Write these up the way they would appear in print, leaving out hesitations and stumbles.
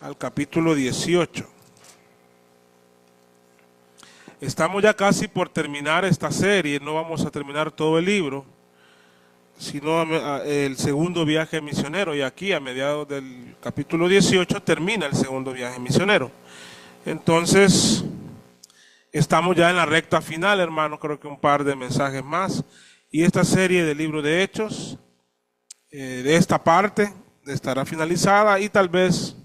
al capítulo 18. Estamos ya casi por terminar esta serie, no vamos a terminar todo el libro, sino el segundo viaje misionero, y aquí a mediados del capítulo 18 termina el segundo viaje misionero. Entonces, estamos ya en la recta final, hermano, creo que un par de mensajes más, y esta serie del libro de Hechos, de esta parte, estará finalizada, y tal vez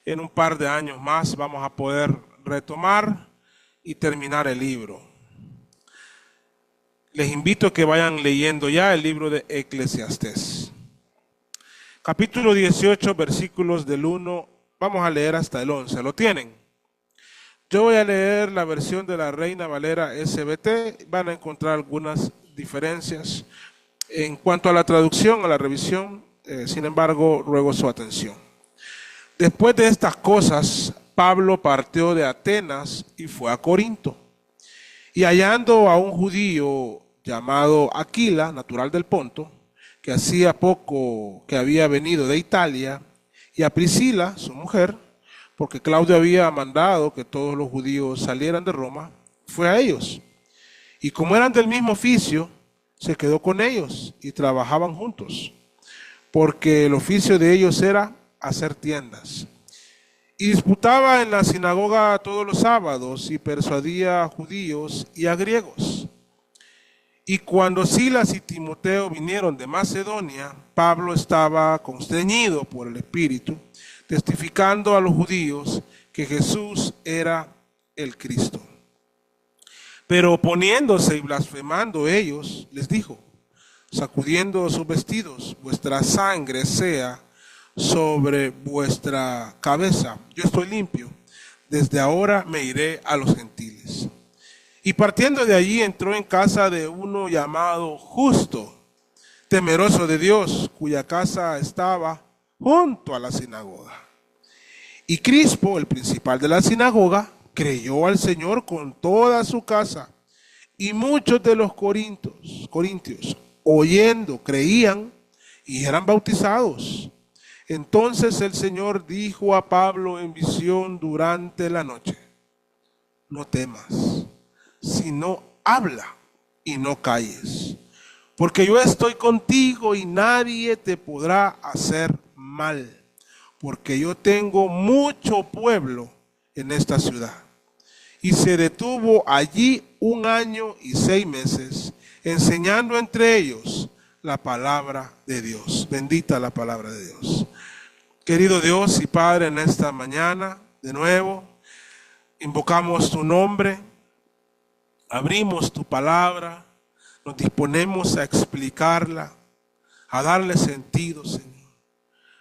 en un par de años más vamos a poder retomar y terminar el libro. Les invito a que vayan leyendo ya el libro de Eclesiastés. Capítulo 18, versículos del 1, vamos a leer hasta el 11. ¿Lo tienen? Yo voy a leer la versión de la Reina Valera SBT. Van a encontrar algunas diferencias en cuanto a la traducción, a la revisión. Sin embargo, ruego su atención. Después de estas cosas, Pablo partió de Atenas y fue a Corinto. Y hallando a un judío llamado Aquila, natural del Ponto, que hacía poco que había venido de Italia, y a Priscila, su mujer, porque Claudio había mandado que todos los judíos salieran de Roma, fue a ellos. Y como eran del mismo oficio, se quedó con ellos y trabajaban juntos, porque el oficio de ellos era hacer tiendas. Y disputaba en la sinagoga todos los sábados y persuadía a judíos y a griegos. Y cuando Silas y Timoteo vinieron de Macedonia, Pablo estaba constreñido por el Espíritu, testificando a los judíos que Jesús era el Cristo. Pero oponiéndose y blasfemando ellos, les dijo, sacudiendo sus vestidos, vuestra sangre sea sobre vuestra cabeza. Yo estoy limpio, desde ahora me iré a los gentiles. Y partiendo de allí entró en casa de uno llamado Justo, temeroso de Dios, cuya casa estaba junto a la sinagoga. Y Crispo, el principal de la sinagoga, creyó al Señor con toda su casa. Y muchos de los corintios, oyendo, creían y eran bautizados. Entonces el Señor dijo a Pablo en visión durante la noche, no temas, sino habla y no calles, porque yo estoy contigo y nadie te podrá hacer mal, porque yo tengo mucho pueblo en esta ciudad. Y se detuvo allí 1 año y 6 meses, enseñando entre ellos la palabra de Dios. Bendita la palabra de Dios. Querido Dios y Padre, en esta mañana, de nuevo, invocamos tu nombre, abrimos tu palabra, nos disponemos a explicarla, a darle sentido, Señor,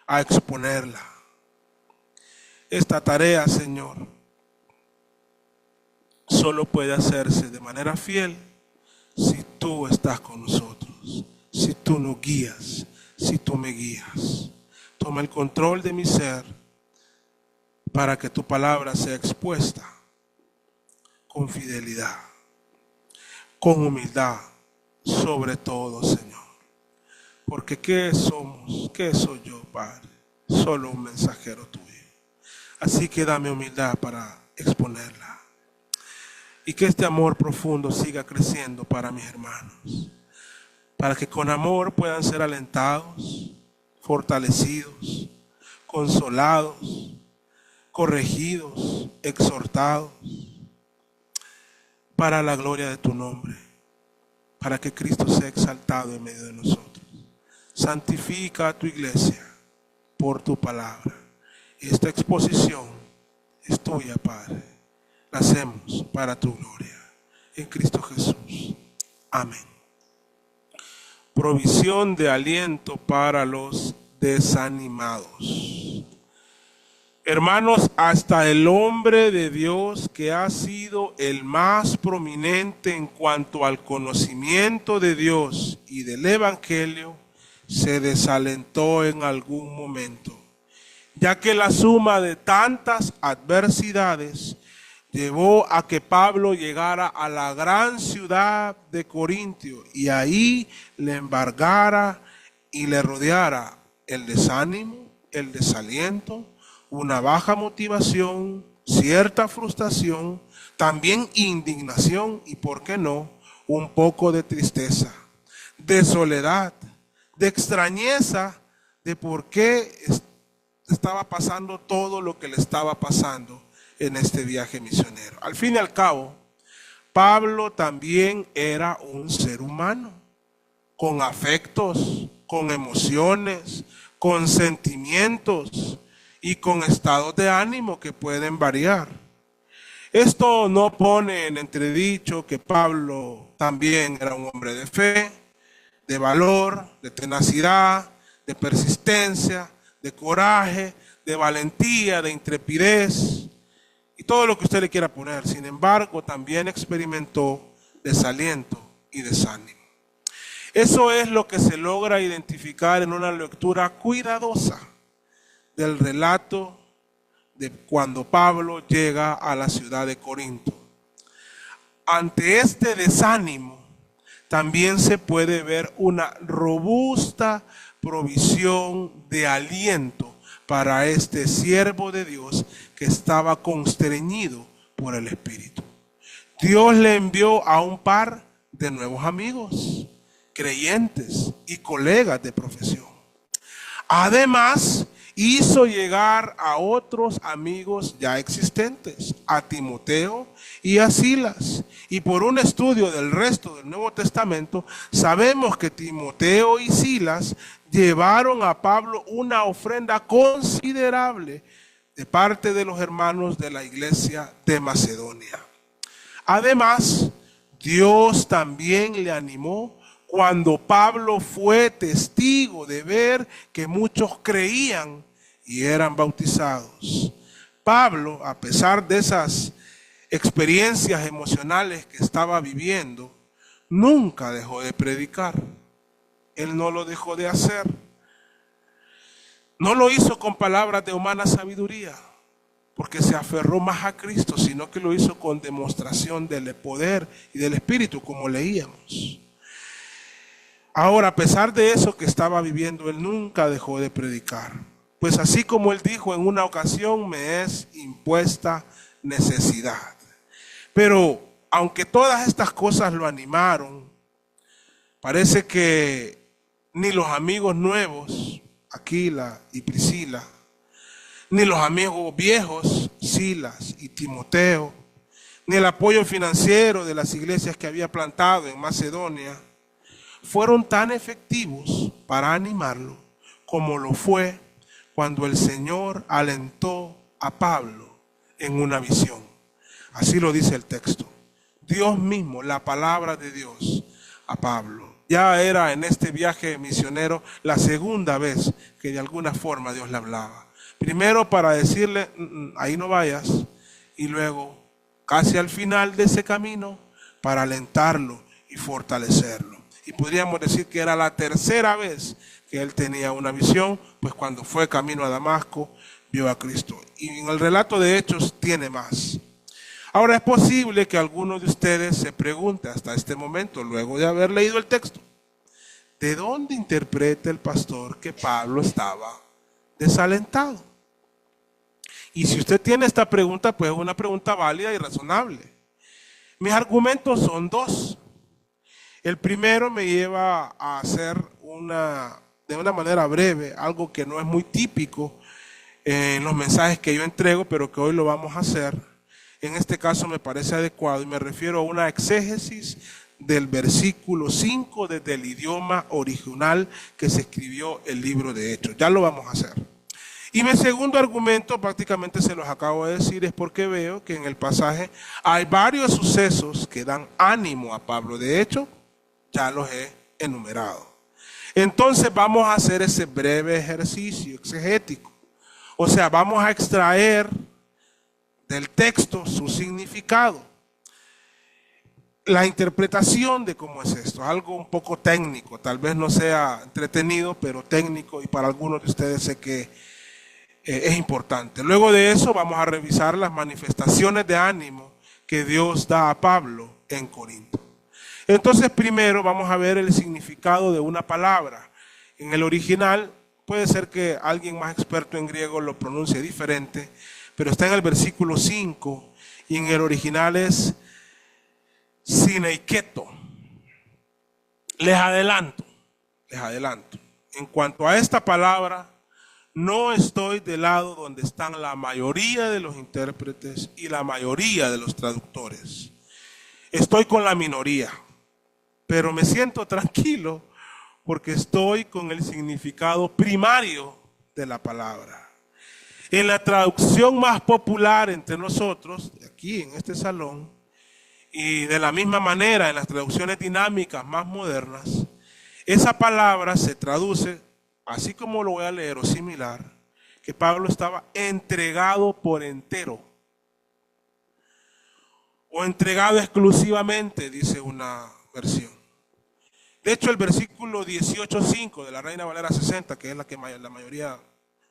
a exponerla. Esta tarea, Señor, solo puede hacerse de manera fiel si tú estás con nosotros, si tú nos guías, si tú me guías. Toma el control de mi ser para que tu palabra sea expuesta con fidelidad, con humildad, sobre todo, Señor. Porque ¿qué somos? ¿Qué soy yo, Padre? Solo un mensajero tuyo. Así que dame humildad para exponerla. Y que este amor profundo siga creciendo para mis hermanos. Para que con amor puedan ser alentados, fortalecidos, consolados, corregidos, exhortados, para la gloria de tu nombre, para que Cristo sea exaltado en medio de nosotros. Santifica a tu iglesia por tu palabra. Esta exposición es tuya, Padre. La hacemos para tu gloria. En Cristo Jesús. Amén. Provisión de aliento para los desanimados. Hermanos, hasta el hombre de Dios que ha sido el más prominente en cuanto al conocimiento de Dios y del Evangelio, se desalentó en algún momento, ya que la suma de tantas adversidades llevó a que Pablo llegara a la gran ciudad de Corintio y ahí le embargara y le rodeara el desánimo, el desaliento, una baja motivación, cierta frustración, también indignación y, ¿por qué no?, un poco de tristeza, de soledad, de extrañeza de por qué estaba pasando todo lo que le estaba pasando en este viaje misionero. Al fin y al cabo, Pablo también era un ser humano, con afectos, con emociones, con sentimientos y con estados de ánimo que pueden variar. Esto no pone en entredicho que Pablo también era un hombre de fe, de valor, de tenacidad, de persistencia, de coraje, de valentía, de intrepidez y todo lo que usted le quiera poner. Sin embargo, también experimentó desaliento y desánimo. Eso es lo que se logra identificar en una lectura cuidadosa del relato de cuando Pablo llega a la ciudad de Corinto. Ante este desánimo, también se puede ver una robusta provisión de aliento para este siervo de Dios que estaba constreñido por el Espíritu. Dios le envió a un par de nuevos amigos, creyentes y colegas de profesión. Además, hizo llegar a otros amigos ya existentes, a Timoteo y a Silas. Y por un estudio del resto del Nuevo Testamento, sabemos que Timoteo y Silas llevaron a Pablo una ofrenda considerable de parte de los hermanos de la iglesia de Macedonia. Además, Dios también le animó cuando Pablo fue testigo de ver que muchos creían y eran bautizados. Pablo, a pesar de esas experiencias emocionales que estaba viviendo, nunca dejó de predicar. Él no lo dejó de hacer. No lo hizo con palabras de humana sabiduría, porque se aferró más a Cristo, sino que lo hizo con demostración del poder y del Espíritu, como leíamos. Ahora, a pesar de eso que estaba viviendo, él nunca dejó de predicar. Pues así como él dijo en una ocasión, me es impuesta necesidad. Pero aunque todas estas cosas lo animaron, parece que ni los amigos nuevos, Aquila y Priscila, ni los amigos viejos, Silas y Timoteo, ni el apoyo financiero de las iglesias que había plantado en Macedonia, fueron tan efectivos para animarlo como lo fue cuando el Señor alentó a Pablo en una visión. Así lo dice el texto. Dios mismo, la palabra de Dios a Pablo. Ya era en este viaje misionero la segunda vez que de alguna forma Dios le hablaba. Primero para decirle, ahí no vayas, y luego casi al final de ese camino para alentarlo y fortalecerlo. Y podríamos decir que era la tercera vez que él tenía una visión, pues cuando fue camino a Damasco, vio a Cristo. Y en el relato de Hechos tiene más. Ahora es posible que alguno de ustedes se pregunte hasta este momento, luego de haber leído el texto, ¿de dónde interpreta el pastor que Pablo estaba desalentado? Y si usted tiene esta pregunta, pues es una pregunta válida y razonable. Mis argumentos son dos. El primero me lleva a hacer de una manera breve, algo que no es muy típico en los mensajes que yo entrego, pero que hoy lo vamos a hacer. En este caso me parece adecuado y me refiero a una exégesis del versículo 5 desde el idioma original que se escribió el libro de Hechos. Ya lo vamos a hacer. Y mi segundo argumento, prácticamente se los acabo de decir, es porque veo que en el pasaje hay varios sucesos que dan ánimo a Pablo. De hecho, ya los he enumerado. Entonces vamos a hacer ese breve ejercicio exegético. O sea, vamos a extraer del texto su significado. La interpretación de cómo es esto, algo un poco técnico, tal vez no sea entretenido, pero técnico, y para algunos de ustedes sé que es importante. Luego de eso vamos a revisar las manifestaciones de ánimo que Dios da a Pablo en Corinto. Entonces primero vamos a ver el significado de una palabra. En el original, puede ser que alguien más experto en griego lo pronuncie diferente, pero está en el versículo 5 y en el original es sineiketo. Les adelanto. En cuanto a esta palabra, no estoy del lado donde están la mayoría de los intérpretes y la mayoría de los traductores. Estoy con la minoría, pero me siento tranquilo porque estoy con el significado primario de la palabra. En la traducción más popular entre nosotros, aquí en este salón, y de la misma manera en las traducciones dinámicas más modernas, esa palabra se traduce, así como lo voy a leer o similar, que Pablo estaba entregado por entero. O entregado exclusivamente, dice una versión. De hecho, el versículo 18.5 de la Reina Valera 60, que es la que la mayoría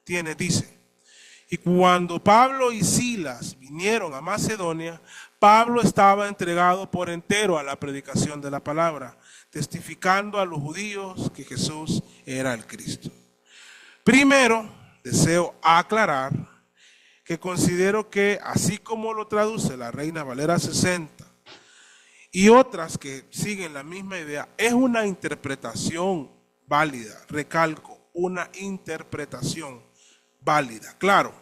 tiene, dice: y cuando Pablo y Silas vinieron a Macedonia, Pablo estaba entregado por entero a la predicación de la palabra, testificando a los judíos que Jesús era el Cristo. Primero, deseo aclarar que considero que, así como lo traduce la Reina Valera 60 y otras que siguen la misma idea, es una interpretación válida. Recalco, una interpretación válida. Claro,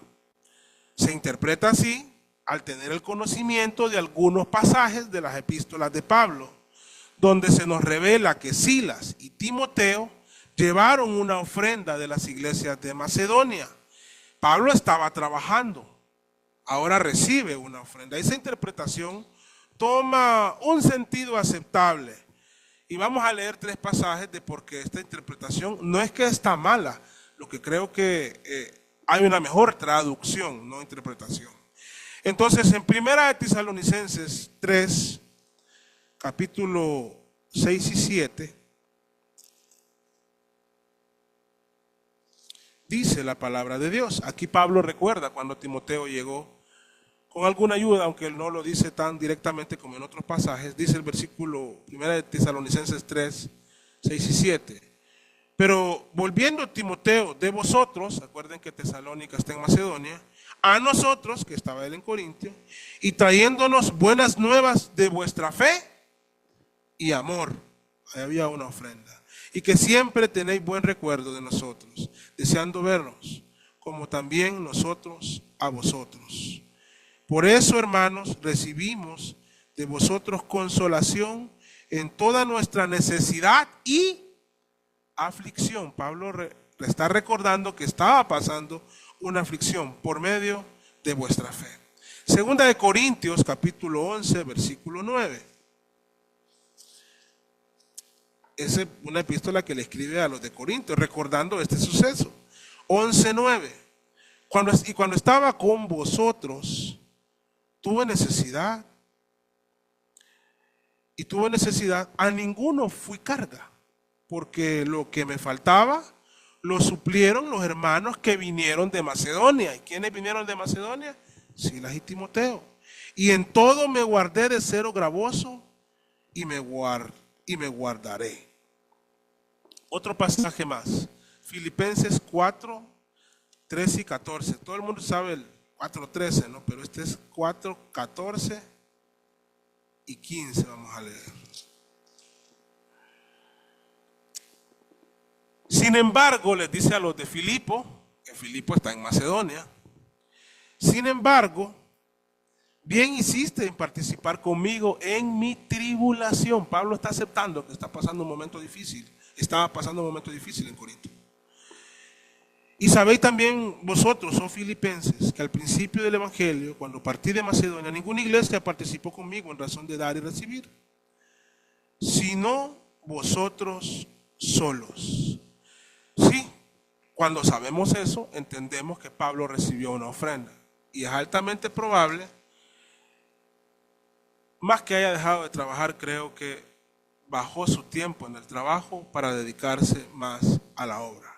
se interpreta así al tener el conocimiento de algunos pasajes de las epístolas de Pablo, donde se nos revela que Silas y Timoteo llevaron una ofrenda de las iglesias de Macedonia. Pablo estaba trabajando, ahora recibe una ofrenda. Esa interpretación toma un sentido aceptable. Y vamos a leer 3 pasajes de por qué esta interpretación no es que está mala, lo que creo que hay una mejor traducción, no interpretación. Entonces, en 1 Tesalonicenses 3, capítulo 6 y 7, dice la palabra de Dios. Aquí Pablo recuerda cuando Timoteo llegó con alguna ayuda, aunque él no lo dice tan directamente como en otros pasajes. Dice el versículo 1 Tesalonicenses 3, 6 y 7. Pero volviendo Timoteo de vosotros, acuerden que Tesalónica está en Macedonia, a nosotros, que estaba él en Corintio, y trayéndonos buenas nuevas de vuestra fe y amor. Ahí había una ofrenda. Y que siempre tenéis buen recuerdo de nosotros, deseando vernos, como también nosotros a vosotros. Por eso, hermanos, recibimos de vosotros consolación en toda nuestra necesidad y aflicción. Pablo le está recordando que estaba pasando una aflicción por medio de vuestra fe. Segunda de Corintios, capítulo 11, versículo 9. Es una epístola que le escribe a los de Corintios, recordando este suceso. 11:9. Cuando estaba con vosotros, tuve necesidad. Y tuve necesidad, a ninguno fui carga, porque lo que me faltaba lo suplieron los hermanos que vinieron de Macedonia. ¿Y quiénes vinieron de Macedonia? Silas y Timoteo. Y en todo me guardé de cero gravoso y me guardaré. Otro pasaje más, Filipenses 4, 13 y 14. Todo el mundo sabe el 4:13, ¿no? Pero este es 4, 14 y 15, vamos a leer. Sin embargo, les dice a los de Filipo, que Filipo está en Macedonia, sin embargo, bien hiciste en participar conmigo en mi tribulación. Pablo está aceptando que está pasando un momento difícil. Estaba pasando un momento difícil en Corinto. Y sabéis también vosotros, oh filipenses, que al principio del evangelio, cuando partí de Macedonia, ninguna iglesia participó conmigo en razón de dar y recibir, sino vosotros solos. Sí, cuando sabemos eso, entendemos que Pablo recibió una ofrenda. Y es altamente probable, más que haya dejado de trabajar, creo que bajó su tiempo en el trabajo para dedicarse más a la obra.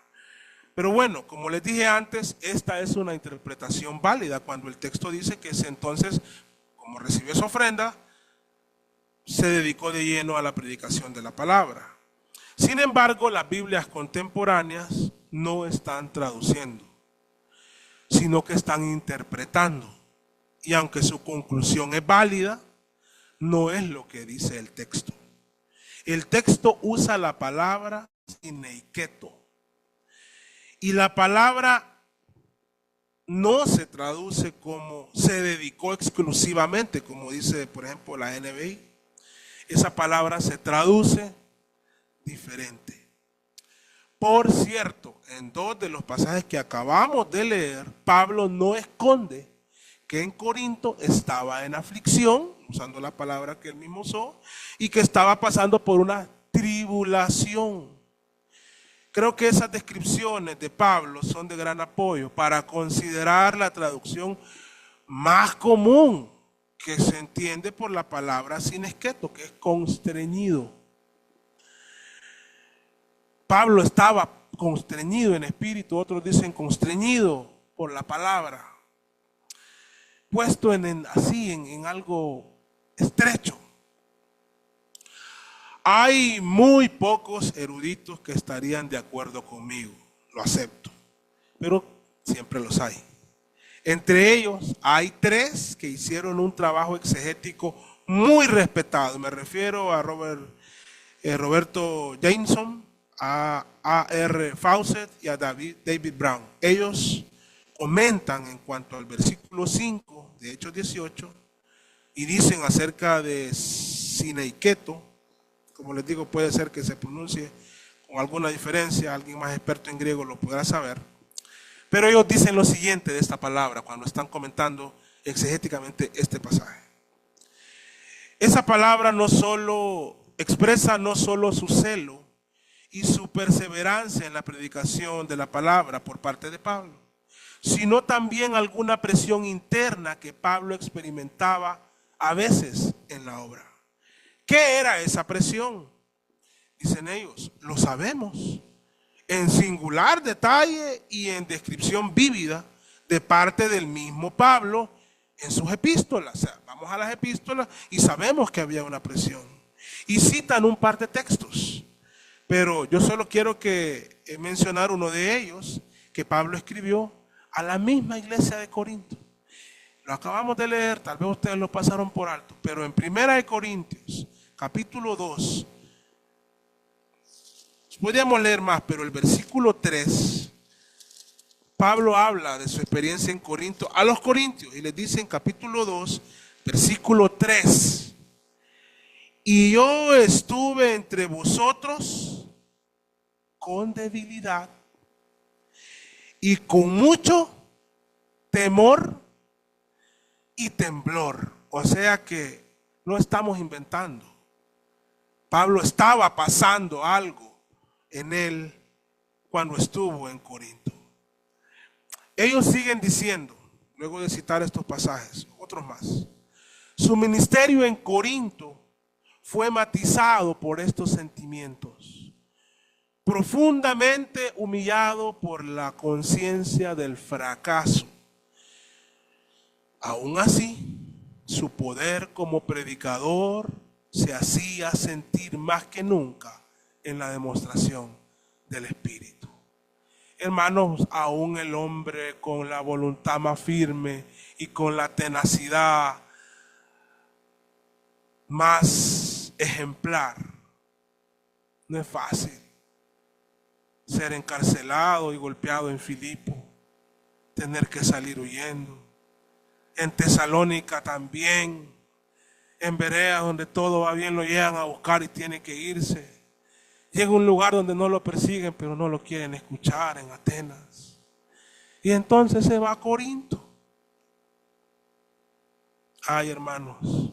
Pero bueno, como les dije antes, esta es una interpretación válida cuando el texto dice que ese entonces, como recibió esa ofrenda, se dedicó de lleno a la predicación de la palabra. Sin embargo, las Biblias contemporáneas no están traduciendo, sino que están interpretando. Y aunque su conclusión es válida, no es lo que dice el texto. El texto usa la palabra sineiketo. Y la palabra no se traduce como se dedicó exclusivamente, como dice, por ejemplo, la NBI. Esa palabra se traduce diferente. Por cierto, en 2 de los pasajes que acabamos de leer, Pablo no esconde que en Corinto estaba en aflicción, usando la palabra que él mismo usó, y que estaba pasando por una tribulación. Creo que esas descripciones de Pablo son de gran apoyo para considerar la traducción más común que se entiende por la palabra sinesketo, que es constreñido. Pablo estaba constreñido en espíritu, otros dicen constreñido por la palabra, puesto en algo estrecho. Hay muy pocos eruditos que estarían de acuerdo conmigo, lo acepto, pero siempre los hay. Entre ellos hay 3 que hicieron un trabajo exegético muy respetado. Me refiero a Roberto Jameson, a A.R. Fawcett y a David Brown. Ellos comentan en cuanto al versículo 5 de Hechos 18 y dicen acerca de sineiketo, como les digo, puede ser que se pronuncie con alguna diferencia, alguien más experto en griego lo podrá saber, pero ellos dicen lo siguiente de esta palabra cuando están comentando exegéticamente este pasaje. Esa palabra expresa no solo su celo y su perseverancia en la predicación de la palabra por parte de Pablo, sino también alguna presión interna que Pablo experimentaba a veces en la obra. ¿Qué era esa presión? Dicen ellos, lo sabemos, en singular detalle y en descripción vívida de parte del mismo Pablo en sus epístolas. O sea, vamos a las epístolas y sabemos que había una presión. Y citan un par de textos. Pero yo solo quiero mencionar uno de ellos que Pablo escribió a la misma iglesia de Corinto. Lo acabamos de leer, tal vez ustedes lo pasaron por alto, pero en 1 Corintios, capítulo 2, podríamos leer más, pero el versículo 3, Pablo habla de su experiencia en Corinto a los corintios y les dice en capítulo 2, versículo 3, y yo estuve entre vosotros con debilidad y con mucho temor y temblor. O sea que no estamos inventando. Pablo estaba pasando algo en él cuando estuvo en Corinto. Ellos siguen diciendo, luego de citar estos pasajes, otros más, su ministerio en Corinto fue matizado por estos sentimientos. Profundamente humillado por la conciencia del fracaso. Aún así, su poder como predicador se hacía sentir más que nunca en la demostración del Espíritu. Hermanos, aún el hombre con la voluntad más firme y con la tenacidad más ejemplar, no es fácil ser encarcelado y golpeado en Filipo, tener que salir huyendo. En Tesalónica también, en Berea, donde todo va bien, lo llegan a buscar y tiene que irse. Llega a un lugar donde no lo persiguen, pero no lo quieren escuchar, en Atenas. Y entonces se va a Corinto. Ay, hermanos,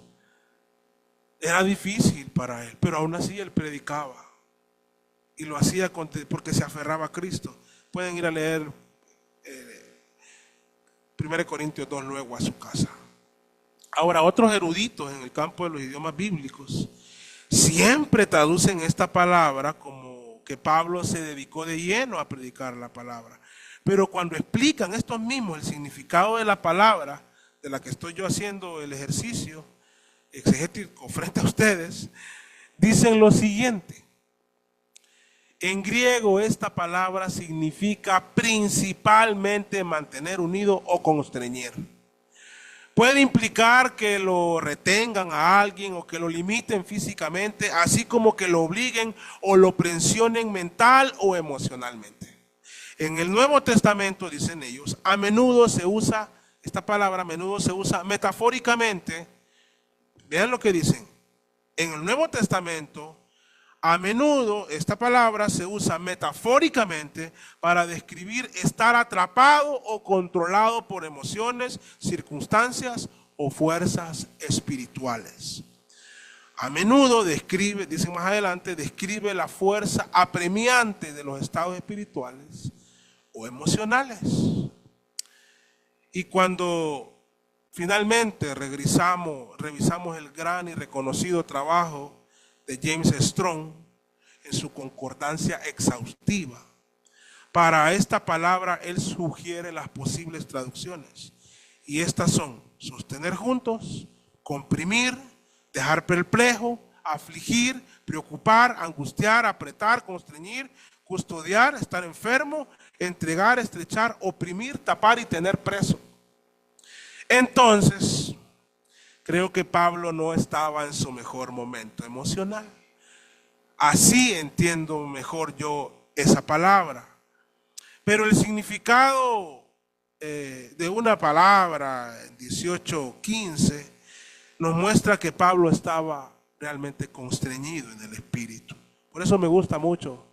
era difícil para él, pero aún así él predicaba. Y lo hacía porque se aferraba a Cristo. Pueden ir a leer 1 Corintios 2 luego a su casa. Ahora, otros eruditos en el campo de los idiomas bíblicos siempre traducen esta palabra como que Pablo se dedicó de lleno a predicar la palabra. Pero cuando explican estos mismos el significado de la palabra, de la que estoy yo haciendo el ejercicio exegético frente a ustedes, dicen lo siguiente: En griego esta palabra significa principalmente mantener unido o constreñir. Puede implicar que lo retengan a alguien o que lo limiten físicamente, así como que lo obliguen o lo presionen mental o emocionalmente. En el Nuevo Testamento, dicen ellos, a menudo se usa, esta palabra a menudo se usa metafóricamente. Vean lo que dicen. En el Nuevo Testamento, a menudo esta palabra se usa metafóricamente para describir estar atrapado o controlado por emociones, circunstancias o fuerzas espirituales. A menudo describe, dicen más adelante, describe la fuerza apremiante de los estados espirituales o emocionales. Y cuando finalmente revisamos el gran y reconocido trabajo de James Strong en su concordancia exhaustiva, para esta palabra él sugiere las posibles traducciones. Y estas son: sostener juntos, comprimir, dejar perplejo, afligir, preocupar, angustiar, apretar, constreñir, custodiar, estar enfermo, entregar, estrechar, oprimir, tapar y tener preso. Entonces, creo que Pablo no estaba en su mejor momento emocional. Así entiendo mejor yo esa palabra. Pero el significado de una palabra en 18:15 nos muestra que Pablo estaba realmente constreñido en el espíritu. Por eso me gusta mucho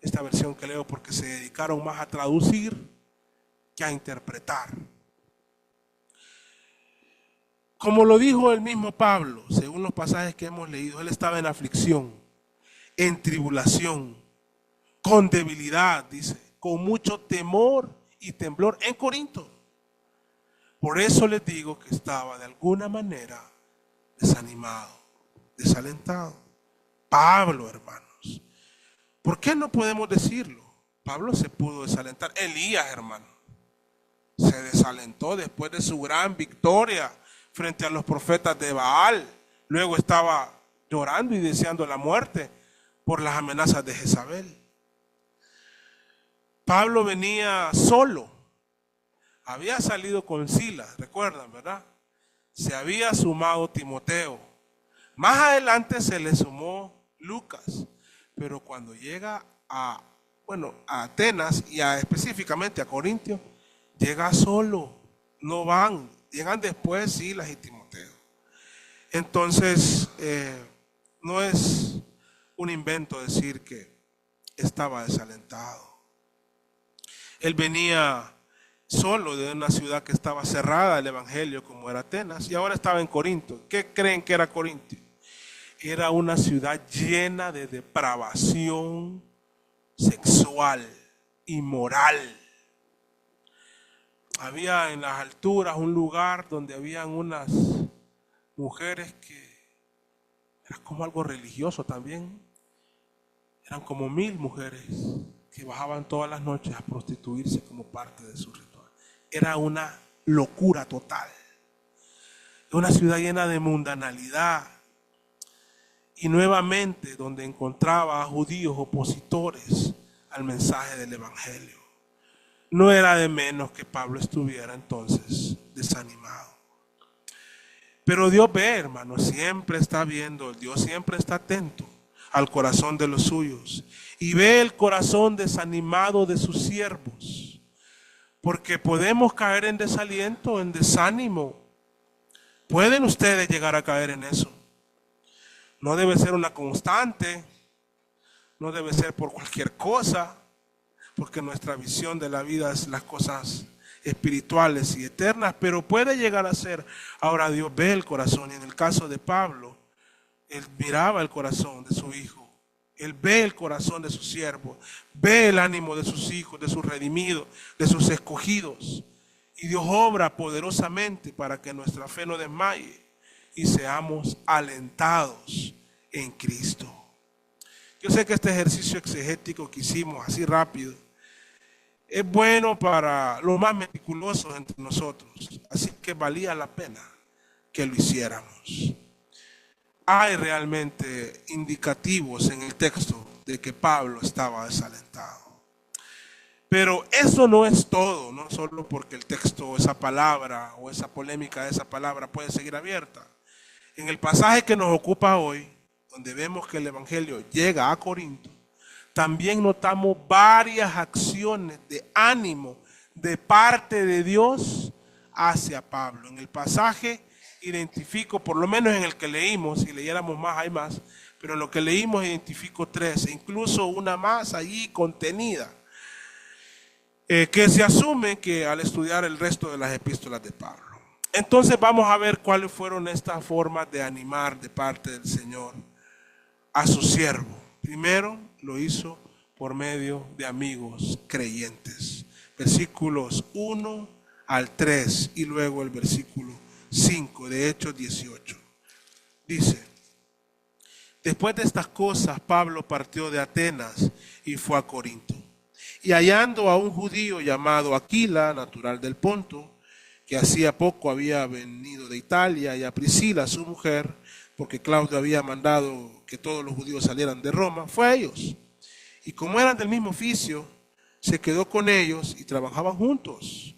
esta versión que leo, porque se dedicaron más a traducir que a interpretar. Como lo dijo el mismo Pablo, según los pasajes que hemos leído, él estaba en aflicción, en tribulación, con debilidad, dice, con mucho temor y temblor en Corinto. Por eso les digo que estaba de alguna manera desanimado, desalentado. Pablo, hermanos, ¿por qué no podemos decirlo? Pablo se pudo desalentar. Elías, hermano, se desalentó después de su gran victoria frente a los profetas de Baal. Luego estaba llorando y deseando la muerte por las amenazas de Jezabel. Pablo venía solo. Había salido con Silas, recuerdan, ¿verdad? Se había sumado Timoteo. Más adelante se le sumó Lucas. Pero cuando llega a Atenas y específicamente a Corintio, llega solo. No van. Llegan después Silas y Timoteo. Entonces, no es un invento decir que estaba desalentado. Él venía solo de una ciudad que estaba cerrada al evangelio, como era Atenas, y ahora estaba en Corinto. ¿Qué creen que era Corinto? Era una ciudad llena de depravación sexual y moral. Había en las alturas un lugar donde habían unas mujeres que era como algo religioso también. Eran como 1000 mujeres que bajaban todas las noches a prostituirse como parte de su ritual. Era una locura total. Una ciudad llena de mundanalidad. Y nuevamente donde encontraba a judíos opositores al mensaje del evangelio. No era de menos que Pablo estuviera entonces desanimado. Pero Dios ve, hermano, siempre está viendo, Dios siempre está atento al corazón de los suyos. Y ve el corazón desanimado de sus siervos. Porque podemos caer en desaliento, en desánimo. Pueden ustedes llegar a caer en eso. No debe ser una constante, no debe ser por cualquier cosa, porque nuestra visión de la vida es las cosas espirituales y eternas, pero puede llegar a ser. Ahora Dios ve el corazón, y en el caso de Pablo, él miraba el corazón de su hijo, él ve el corazón de su siervo, ve el ánimo de sus hijos, de sus redimidos, de sus escogidos, y Dios obra poderosamente para que nuestra fe no desmaye y seamos alentados en Cristo. Yo sé que este ejercicio exegético que hicimos así rápido es bueno para los más meticulosos entre nosotros, así que valía la pena que lo hiciéramos. Hay realmente indicativos en el texto de que Pablo estaba desalentado. Pero eso no es todo, no solo porque el texto, esa palabra o esa polémica de esa palabra puede seguir abierta. En el pasaje que nos ocupa hoy, donde vemos que el evangelio llega a Corinto, también notamos varias acciones de ánimo de parte de Dios hacia Pablo. En el pasaje identifico, por lo menos en el que leímos, si leyéramos más hay más, pero en lo que leímos identifico 3, e incluso una más allí contenida, que se asume que al estudiar el resto de las epístolas de Pablo. Entonces vamos a ver cuáles fueron estas formas de animar de parte del Señor a su siervo. Primero lo hizo por medio de amigos creyentes. Versículos 1 al 3 y luego el versículo 5 de Hechos 18. Dice: después de estas cosas, Pablo partió de Atenas y fue a Corinto. Y hallando a un judío llamado Aquila, natural del Ponto, que hacía poco había venido de Italia, y a Priscila, su mujer, porque Claudio había mandado que todos los judíos salieran de Roma, fue a ellos. Y como eran del mismo oficio, se quedó con ellos y trabajaban juntos,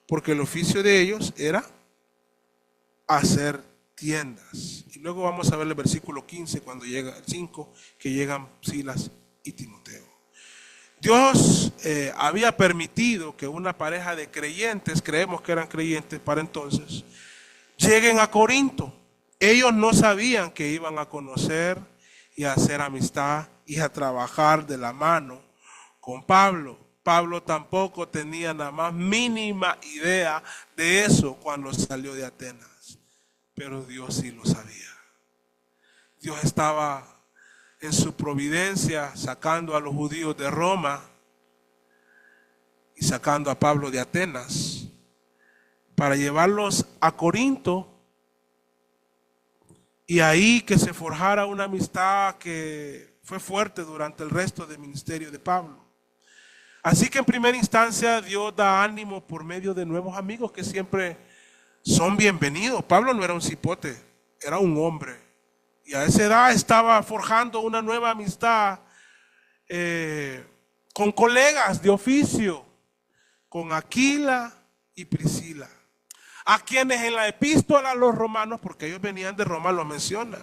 porque el oficio de ellos era hacer tiendas. Y luego vamos a ver el versículo 15, cuando llega el 5, que llegan Silas y Timoteo. Dios había permitido que una pareja de creyentes, creemos que eran creyentes para entonces, lleguen a Corinto. Ellos no sabían que iban a conocer y a hacer amistad y a trabajar de la mano con Pablo. Pablo tampoco tenía la más mínima idea de eso cuando salió de Atenas, pero Dios sí lo sabía. Dios estaba en su providencia sacando a los judíos de Roma y sacando a Pablo de Atenas para llevarlos a Corinto, y ahí que se forjara una amistad que fue fuerte durante el resto del ministerio de Pablo. Así que en primera instancia Dios da ánimo por medio de nuevos amigos que siempre son bienvenidos. Pablo no era un cipote, era un hombre. Y a esa edad estaba forjando una nueva amistad con colegas de oficio, con Aquila y Priscila, a quienes en la epístola a los romanos, porque ellos venían de Roma, lo menciona.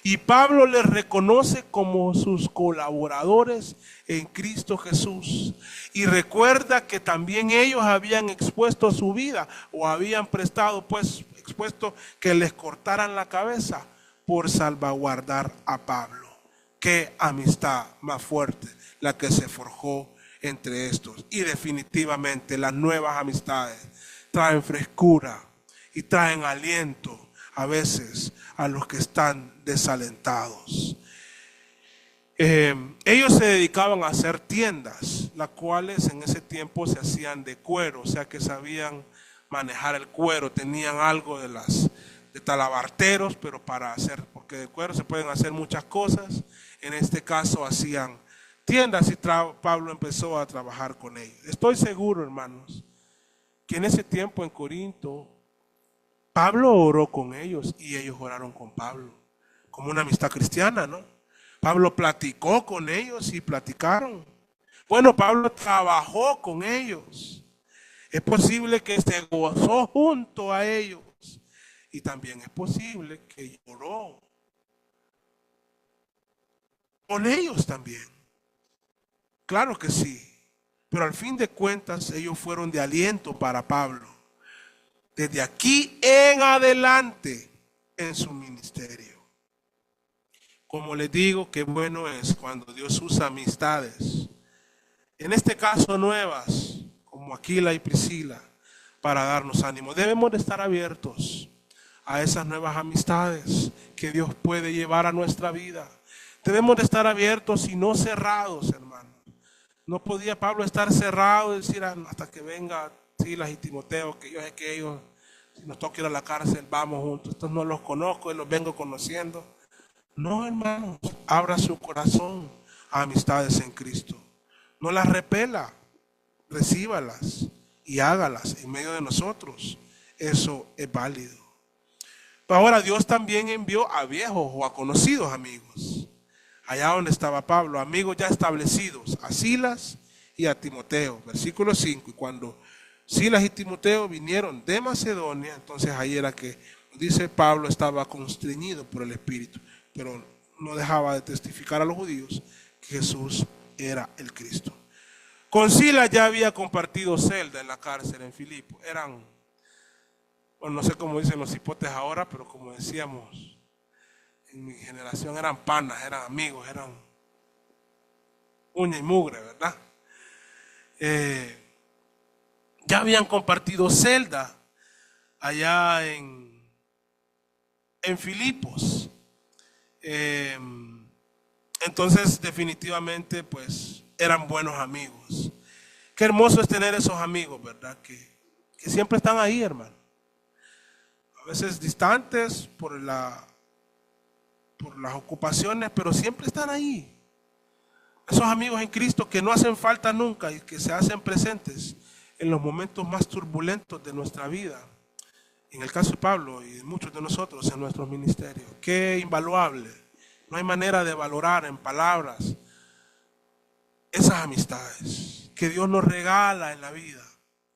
Y Pablo les reconoce como sus colaboradores en Cristo Jesús. Y recuerda que también ellos habían expuesto su vida, o habían expuesto que les cortaran la cabeza por salvaguardar a Pablo. Qué amistad más fuerte la que se forjó entre estos. Y definitivamente las nuevas amistades traen frescura y traen aliento a veces a los que están desalentados. Ellos se dedicaban a hacer tiendas, las cuales en ese tiempo se hacían de cuero, o sea que sabían manejar el cuero, tenían algo de talabarteros, pero para hacer, porque de cuero se pueden hacer muchas cosas. En este caso hacían tiendas y Pablo empezó a trabajar con ellos. Estoy seguro, hermanos, que en ese tiempo en Corinto Pablo oró con ellos y ellos oraron con Pablo, como una amistad cristiana, ¿no? Pablo platicó con ellos y platicaron. Bueno, Pablo trabajó con ellos. Es posible que se gozó junto a ellos. Y también es posible que lloró con ellos también. Claro que sí. Pero al fin de cuentas ellos fueron de aliento para Pablo. Desde aquí en adelante en su ministerio. Como les digo, qué bueno es cuando Dios usa amistades. En este caso nuevas, como Aquila y Priscila, para darnos ánimo. Debemos de estar abiertos a esas nuevas amistades que Dios puede llevar a nuestra vida. Debemos de estar abiertos y no cerrados, hermanos. No podía Pablo estar cerrado y decir hasta que venga Silas y Timoteo, que yo sé que ellos, si nos toca ir a la cárcel, vamos juntos. Estos no los conozco y los vengo conociendo. No, hermanos, abra su corazón a amistades en Cristo. No las repela, recíbalas y hágalas en medio de nosotros. Eso es válido. Ahora Dios también envió a viejos o a conocidos amigos. allá donde estaba Pablo, amigos ya establecidos, a Silas y a Timoteo. Versículo 5, y cuando Silas y Timoteo vinieron de Macedonia, entonces ahí era que, dice, Pablo estaba constreñido por el Espíritu, pero no dejaba de testificar a los judíos que Jesús era el Cristo. Con Silas ya había compartido celda en la cárcel en Filipo. Eran, bueno, no sé cómo dicen los hipotes ahora, pero como decíamos, en mi generación eran panas, eran amigos, eran uña y mugre, ¿verdad? Ya habían compartido celda allá en Filipos. Entonces definitivamente pues eran buenos amigos. Qué hermoso es tener esos amigos, ¿verdad? Que siempre están ahí, hermano. A veces distantes por las ocupaciones, pero siempre están ahí. Esos amigos en Cristo que no hacen falta nunca y que se hacen presentes en los momentos más turbulentos de nuestra vida. En el caso de Pablo y de muchos de nosotros en nuestros ministerios. Qué invaluable. No hay manera de valorar en palabras esas amistades que Dios nos regala en la vida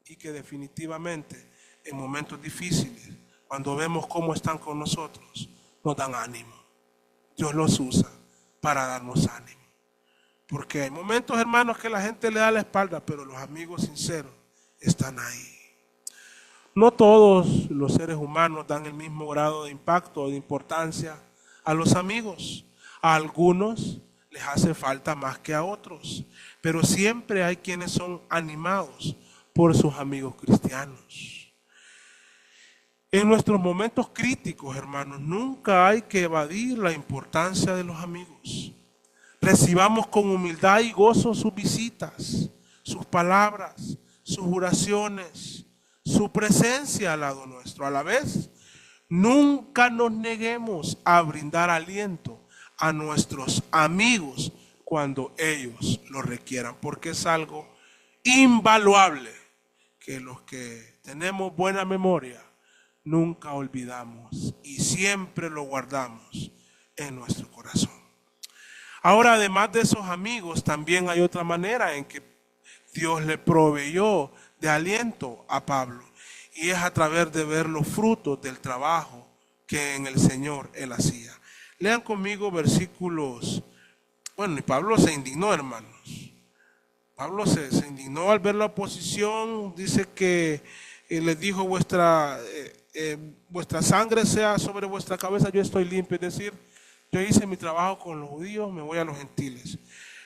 y que definitivamente en momentos difíciles, cuando vemos cómo están con nosotros, nos dan ánimo. Dios los usa para darnos ánimo. Porque hay momentos, hermanos, que la gente le da la espalda, pero los amigos sinceros están ahí. No todos los seres humanos dan el mismo grado de impacto o de importancia a los amigos. A algunos les hace falta más que a otros, pero siempre hay quienes son animados por sus amigos cristianos. En nuestros momentos críticos, hermanos, nunca hay que evadir la importancia de los amigos. Recibamos con humildad y gozo sus visitas, sus palabras, sus oraciones, su presencia al lado nuestro. A la vez, nunca nos neguemos a brindar aliento a nuestros amigos cuando ellos lo requieran, porque es algo invaluable que los que tenemos buena memoria nunca olvidamos y siempre lo guardamos en nuestro corazón. Ahora, además de esos amigos, también hay otra manera en que Dios le proveyó de aliento a Pablo, y es a través de ver los frutos del trabajo que en el Señor él hacía. Lean conmigo versículos. Bueno, y Pablo se indignó, hermanos. Pablo se indignó al ver la oposición. Dice que les dijo, vuestra sangre sea sobre vuestra cabeza, yo estoy limpio. Es decir, yo hice mi trabajo con los judíos, me voy a los gentiles.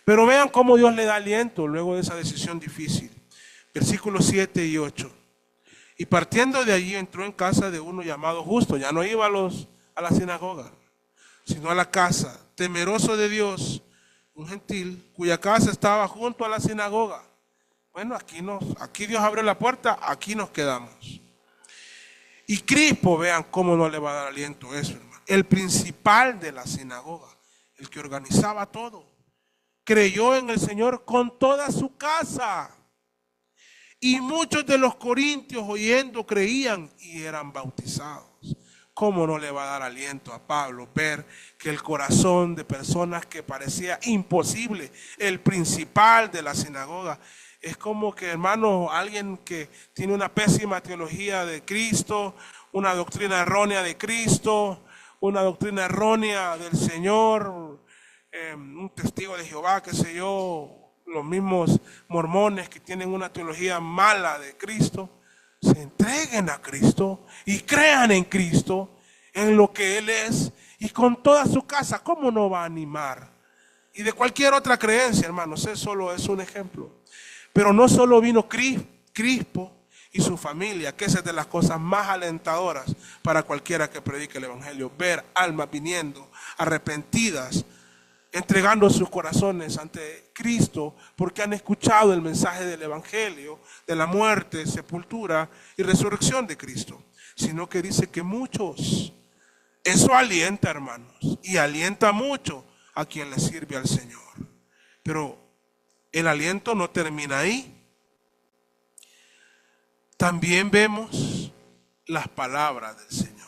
Pero vean cómo Dios le da aliento luego de esa decisión difícil. Versículos 7 y 8. Y partiendo de allí entró en casa de uno llamado Justo. Ya no iba a la sinagoga, sino a la casa, temeroso de Dios, un gentil, cuya casa estaba junto a la sinagoga. Bueno, aquí Dios abrió la puerta, aquí nos quedamos. Y Crispo, vean cómo no le va a dar aliento eso, hermano. El principal de la sinagoga, el que organizaba todo, creyó en el Señor con toda su casa. Y muchos de los corintios oyendo creían y eran bautizados. ¿Cómo no le va a dar aliento a Pablo ver que el corazón de personas que parecía imposible, el principal de la sinagoga? Es como que, hermano, alguien que tiene una pésima teología de Cristo, una doctrina errónea de Cristo, una doctrina errónea del Señor, un testigo de Jehová, qué sé yo, los mismos mormones que tienen una teología mala de Cristo, se entreguen a Cristo y crean en Cristo, en lo que Él es, y con toda su casa, ¿cómo no va a animar? Y de cualquier otra creencia, hermanos, eso solo es un ejemplo. Pero no solo vino Crispo y su familia, que esa es de las cosas más alentadoras para cualquiera que predique el Evangelio, ver almas viniendo arrepentidas, entregando sus corazones ante Cristo porque han escuchado el mensaje del Evangelio, de la muerte, sepultura y resurrección de Cristo, sino que dice que muchos. Eso alienta, hermanos, y alienta mucho a quien le sirve al Señor. Pero el aliento no termina ahí. También vemos las palabras del Señor.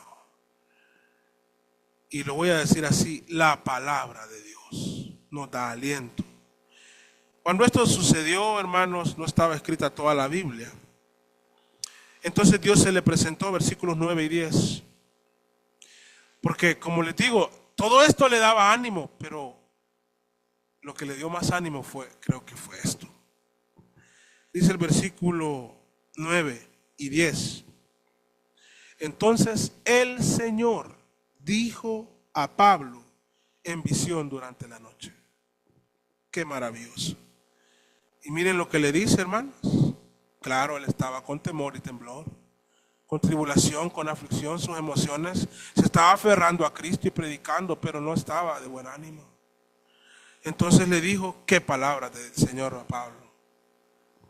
Y lo voy a decir así, la palabra de Dios. nos da aliento. Cuando esto sucedió, hermanos, no estaba escrita toda la Biblia. Entonces Dios se le presentó, versículos 9 y 10. Porque, como les digo, todo esto le daba ánimo, pero lo que le dio más ánimo creo que fue esto. Dice el versículo 9 y 10. Entonces el Señor dijo a Pablo en visión durante la noche. Qué maravilloso. Y miren lo que le dice, hermanos. Claro, él estaba con temor y temblor, con tribulación, con aflicción, sus emociones. Se estaba aferrando a Cristo y predicando, pero no estaba de buen ánimo. Entonces le dijo, qué palabra del Señor a Pablo.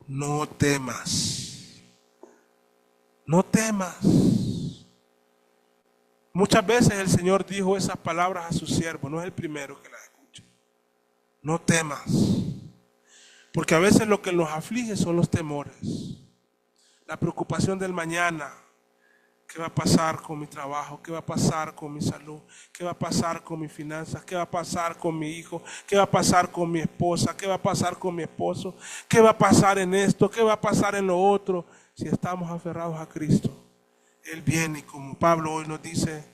No temas. No temas. Muchas veces el Señor dijo esas palabras a su siervo, no es el primero que las escucha. No temas. Porque a veces lo que nos aflige son los temores. La preocupación del mañana. ¿Qué va a pasar con mi trabajo? ¿Qué va a pasar con mi salud? ¿Qué va a pasar con mis finanzas? ¿Qué va a pasar con mi hijo? ¿Qué va a pasar con mi esposa? ¿Qué va a pasar con mi esposo? ¿Qué va a pasar en esto? ¿Qué va a pasar en lo otro? Si estamos aferrados a Cristo, Él viene y como Pablo hoy nos dice,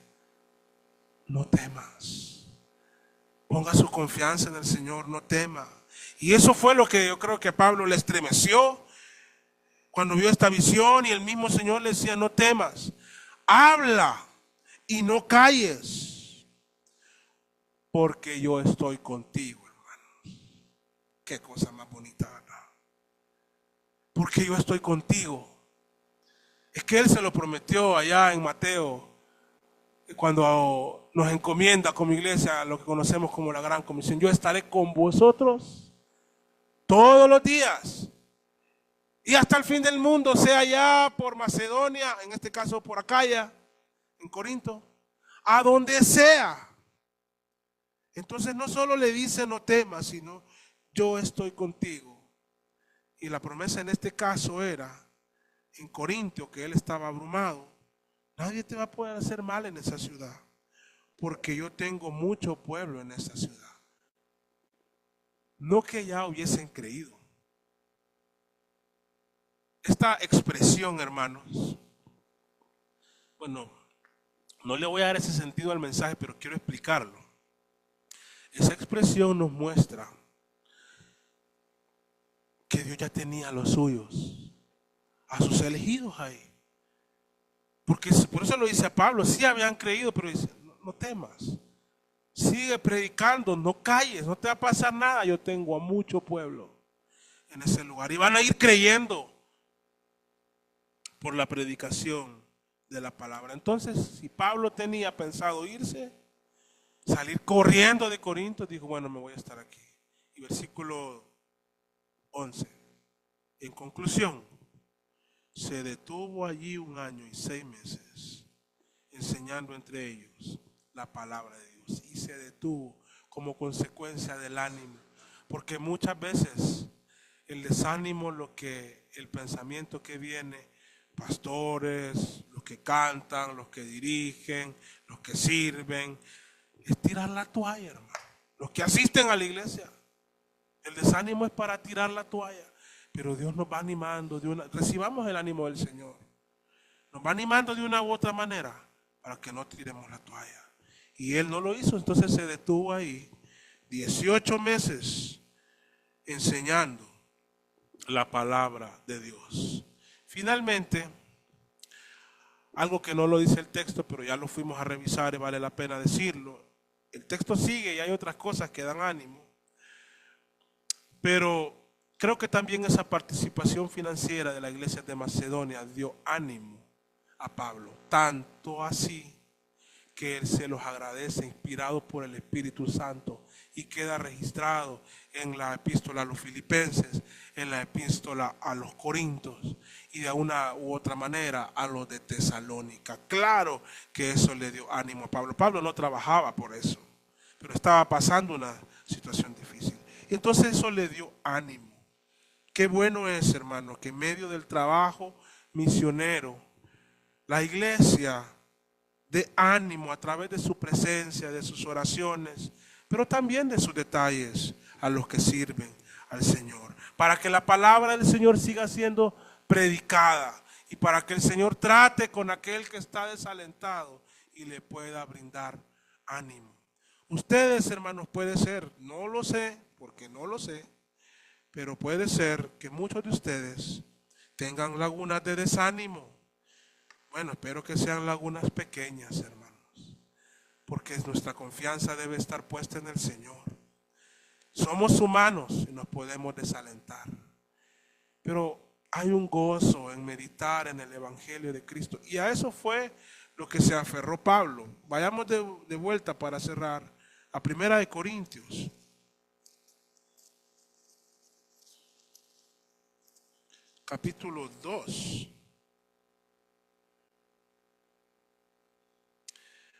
no temas. Ponga su confianza en el Señor, no tema. Y eso fue lo que yo creo que a Pablo le estremeció cuando vio esta visión y el mismo Señor le decía, no temas. Habla y no calles, porque yo estoy contigo, hermano. Qué cosa más bonita, ¿verdad? Porque yo estoy contigo. Es que Él se lo prometió allá en Mateo, cuando nos encomienda como iglesia lo que conocemos como la Gran Comisión. Yo estaré con vosotros todos los días y hasta el fin del mundo, sea ya por Macedonia, en este caso por Acaya, en Corinto, a donde sea. Entonces no solo le dice no temas, sino yo estoy contigo. Y la promesa en este caso era en Corinto, que él estaba abrumado. Nadie te va a poder hacer mal en esa ciudad, porque yo tengo mucho pueblo en esa ciudad. No que ya hubiesen creído. Esta expresión, hermanos, bueno, no le voy a dar ese sentido al mensaje, pero quiero explicarlo. Esa expresión nos muestra que Dios ya tenía a los suyos, a sus elegidos ahí. Porque por eso lo dice a Pablo, sí habían creído, pero dice, no temas. Sigue predicando, no calles, no te va a pasar nada. Yo tengo a mucho pueblo en ese lugar y van a ir creyendo por la predicación de la palabra. Entonces, si Pablo tenía pensado irse, salir corriendo de Corinto, dijo, bueno, me voy a estar aquí. Y versículo 11. En conclusión, se detuvo allí 1 año y 6 meses, enseñando entre ellos la palabra de Dios. Y se detuvo como consecuencia del ánimo, porque muchas veces el desánimo, el pensamiento que viene, pastores, los que cantan, los que dirigen, los que sirven, es tirar la toalla, hermano. Los que asisten a la iglesia, el desánimo es para tirar la toalla, pero Dios nos va animando, recibamos el ánimo del Señor, nos va animando de una u otra manera para que no tiremos la toalla. Y Él no lo hizo, entonces se detuvo ahí 18 meses enseñando la palabra de Dios. Finalmente, algo que no lo dice el texto, pero ya lo fuimos a revisar y vale la pena decirlo. El texto sigue y hay otras cosas que dan ánimo. Pero creo que también esa participación financiera de la iglesia de Macedonia dio ánimo a Pablo. Tanto así que él se los agradece, inspirado por el Espíritu Santo, y queda registrado en la epístola a los Filipenses, en la epístola a los Corintios y de una u otra manera a los de Tesalónica. Claro que eso le dio ánimo a Pablo. Pablo no trabajaba por eso, pero estaba pasando una situación difícil. Entonces eso le dio ánimo. Qué bueno es, hermano, que en medio del trabajo misionero, la iglesia dé ánimo a través de su presencia, de sus oraciones, pero también de sus detalles a los que sirven al Señor, para que la palabra del Señor siga siendo predicada y para que el Señor trate con aquel que está desalentado y le pueda brindar ánimo. Ustedes, hermanos, puede ser, no lo sé, porque no lo sé, pero puede ser que muchos de ustedes tengan lagunas de desánimo. Bueno, espero que sean lagunas pequeñas, hermanos, porque nuestra confianza debe estar puesta en el Señor. Somos humanos y nos podemos desalentar, pero hay un gozo en meditar en el Evangelio de Cristo, y a eso fue lo que se aferró Pablo. Vayamos de vuelta para cerrar a 1 Corintios. Capítulo 2.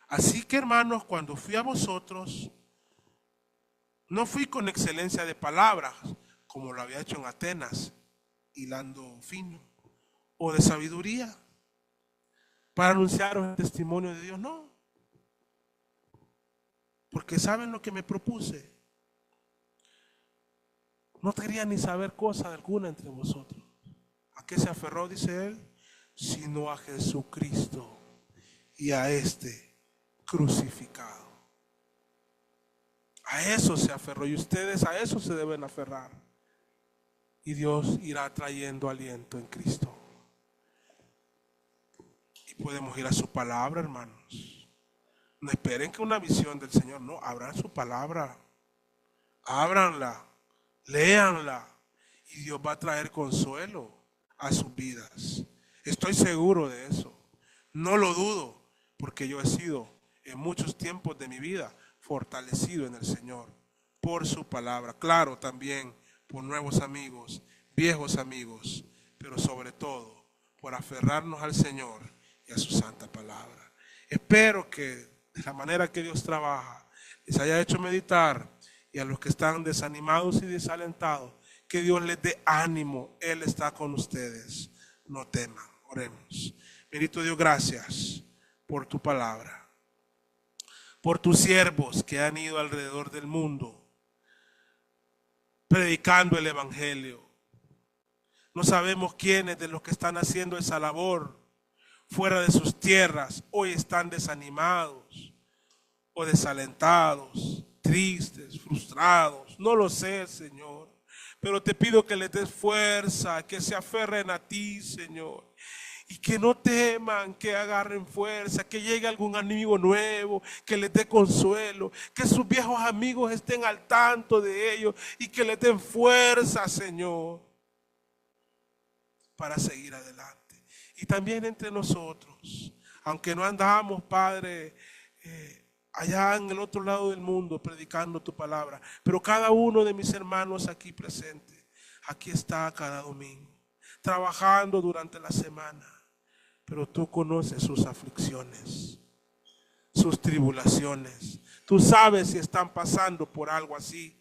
Así que, hermanos, cuando fui a vosotros, no fui con excelencia de palabras, como lo había hecho en Atenas, hilando fino, o de sabiduría, para anunciaros el testimonio de Dios, no. Porque saben lo que me propuse. No quería ni saber cosa alguna entre vosotros. ¿A qué se aferró, dice él? Sino a Jesucristo y a este crucificado. A eso se aferró, y ustedes a eso se deben aferrar. Y Dios irá trayendo aliento en Cristo. Y podemos ir a su palabra, hermanos. No esperen que una visión del Señor, no, abran su palabra. Ábranla, léanla, y Dios va a traer consuelo a sus vidas. Estoy seguro de eso. No lo dudo, porque yo he sido en muchos tiempos de mi vida fortalecido en el Señor por su palabra. Claro, también por nuevos amigos, viejos amigos, pero sobre todo por aferrarnos al Señor y a su santa palabra. Espero que de la manera que Dios trabaja les haya hecho meditar, y a los que están desanimados y desalentados, que Dios les dé ánimo. Él está con ustedes. No teman. Oremos. Bendito Dios, gracias por tu palabra, por tus siervos que han ido alrededor del mundo predicando el Evangelio. No sabemos quiénes de los que están haciendo esa labor fuera de sus tierras hoy están desanimados o desalentados, tristes, frustrados. No lo sé, Señor, pero te pido que les des fuerza, que se aferren a ti, Señor, y que no teman, que agarren fuerza, que llegue algún amigo nuevo, que les dé consuelo, que sus viejos amigos estén al tanto de ellos y que les den fuerza, Señor, para seguir adelante. Y también entre nosotros, aunque no andamos, Padre, allá en el otro lado del mundo predicando tu palabra, pero cada uno de mis hermanos aquí presente, aquí está cada domingo, trabajando durante la semana, pero tú conoces sus aflicciones, sus tribulaciones. Tú sabes si están pasando por algo así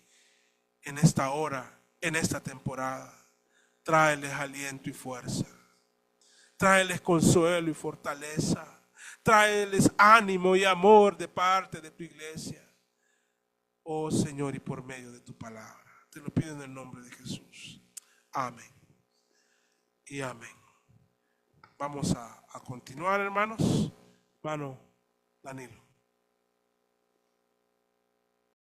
en esta hora, en esta temporada. Tráeles aliento y fuerza. Tráeles consuelo y fortaleza. Tráeles ánimo y amor de parte de tu iglesia. Oh Señor, y por medio de tu palabra. Te lo pido en el nombre de Jesús. Amén. Y amén. Vamos a continuar, hermanos. Hermano Danilo.